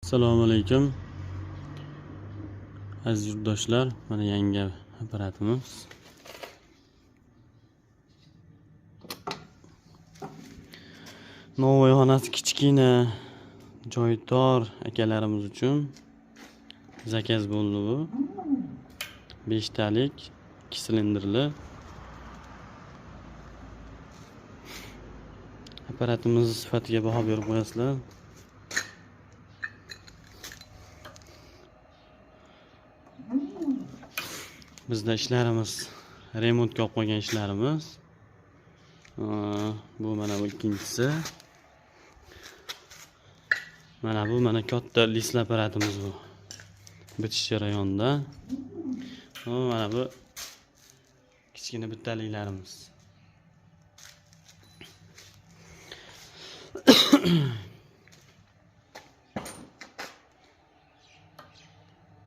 Assalomu alaykum aziz yurtdoshlar, mana yangi apparatimiz. Novoy xonasi kichkina, joyi tor akalarimiz uchun zakaz bo'ldi bu. 5 talik 2 silindrli apparatimiz sifatiga baho berib qo'yasizlar. Bizda ishlarimiz remontga olib qo'ygan ishlarimiz. Bu mana bu ikkinchisi. Mana katta lisli apparatimiz bu. Bitish jarayonida. Mana bu kichkina bittaliklarimiz.